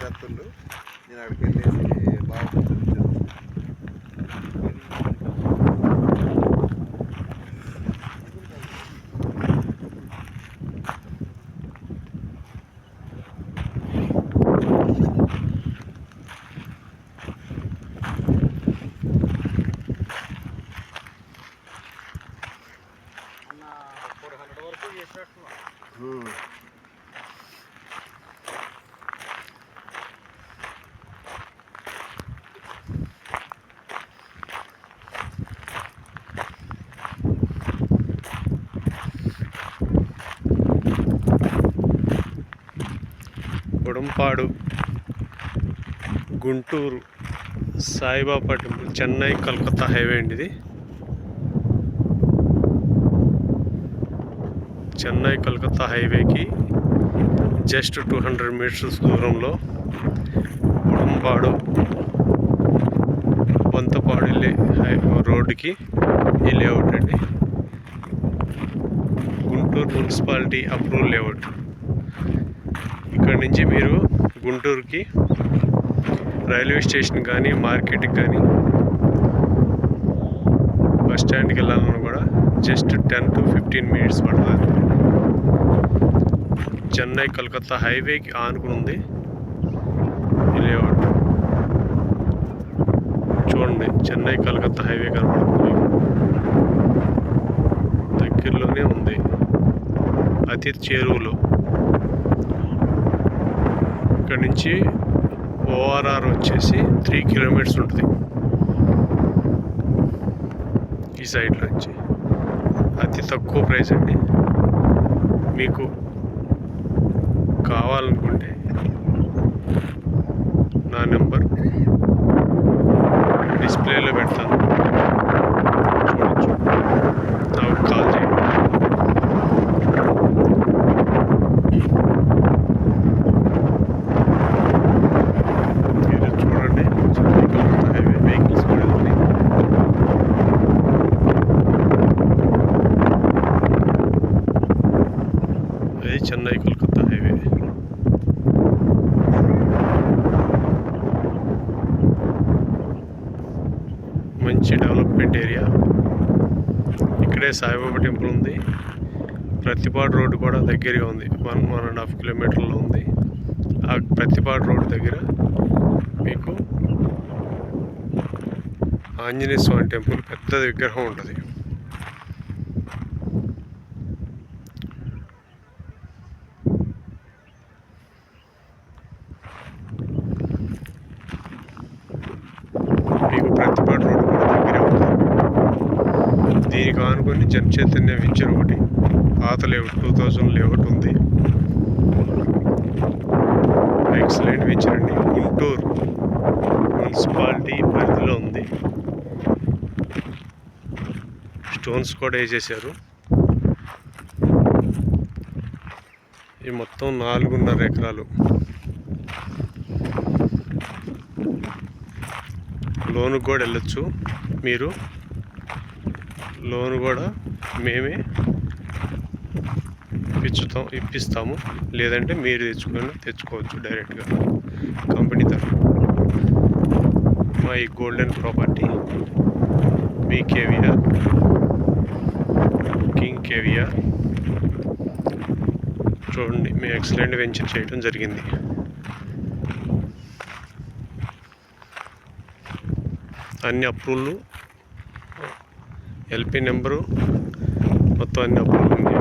చేస్తుండు. నేను అక్కడికి వెళ్ళేసి బాగుంటుంది. ఉడంపాడు గుంటూరు సాయిబాబా టెంపుల్, చెన్నై కలకత్తా హైవే అండి ఇది. చెన్నై కలకత్తా హైవేకి జస్ట్ 200 మీటర్స్ దూరంలో ఉడంపాడు వంతపాడు వెళ్ళే రోడ్డుకి ఈ లేఅవుట్ అండి. Guntur municipality approval layout. ఇక్కడ నుంచి మీరు గుంటూరుకి రైల్వే స్టేషన్ కానీ మార్కెట్కి కానీ బస్ స్టాండ్కి వెళ్ళాలన్నా కూడా జస్ట్ 10 to 15 మినిట్స్ పడుతుంది. చెన్నై కలకత్తా హైవేకి ఆనుకుని ఉంది ఈ లేఅవుట్. చూడండి, చెన్నై కలకత్తా హైవే కనబడుతుంది, దగ్గరలోనే ఉంది, అతి చేరువలో. ఇక్కడ నుంచి ఓఆర్ఆర్ వచ్చేసి 3 కిలోమీటర్స్ ఉంటుంది ఈ సైడ్ నుంచి. అతి తక్కువ ప్రైస్ అండి. మీకు కావాలనుకుంటే నా నెంబర్ డిస్ప్లేలో పెడతాను, చూడొచ్చు, నాకు కాల్ చేయండి. చూడండి, చెన్నై కలకత్తా హైవే వెహికల్స్ కూడా వెళ్తున్నాయి. అది చెన్నై కలకత్తా హైవే. మంచి డెవలప్మెంట్ ఏరియా. ఇక్కడే సాయిబాబా టెంపుల్ ఉంది. ప్రతిపాడు రోడ్డు కూడా దగ్గరగా ఉంది, 1.5 కిలోమీటర్లో ఉంది. ఆ ప్రతిపాడు రోడ్డు దగ్గర మీకు ఆంజనేయ స్వామి టెంపుల్ పెద్ద విగ్రహం ఉంటుంది. మీకు ప్రతిపాడు రోడ్డు కూడా దగ్గరే ఉంటుంది. దీనికి ఆనుకొని జనచైతన్య వెంచర్ ఒకటి, పాత లేఅవుట్ 2000 లేఅవుట్ ఉంది. ఎక్సలెంట్ వెంచర్ అండి. గుంటూరు మున్సిపాలిటీ పరిధిలో ఉంది. స్టోన్స్ కూడా వేసేసారు. ఇది మొత్తం 4.5 ఎకరాలు. లోనుకు కూడా వెళ్ళొచ్చు మీరు. లోను కూడా మేమే ఇప్పిస్తాము, లేదంటే మీరు తెచ్చుకోవచ్చు డైరెక్ట్గా కంపెనీ తరఫున. మా ఈ గోల్డెన్ ప్రాపర్టీ మీ కేవిఆర్, కింగ్ కేవిఆర్. చూడండి, మేము ఎక్సలెంట్ వెంచర్ చేయడం జరిగింది. అన్ని అప్రూవల్, ఎల్పి నెంబరు, మొత్తం అన్ని అప్రూవల్ ఉంది.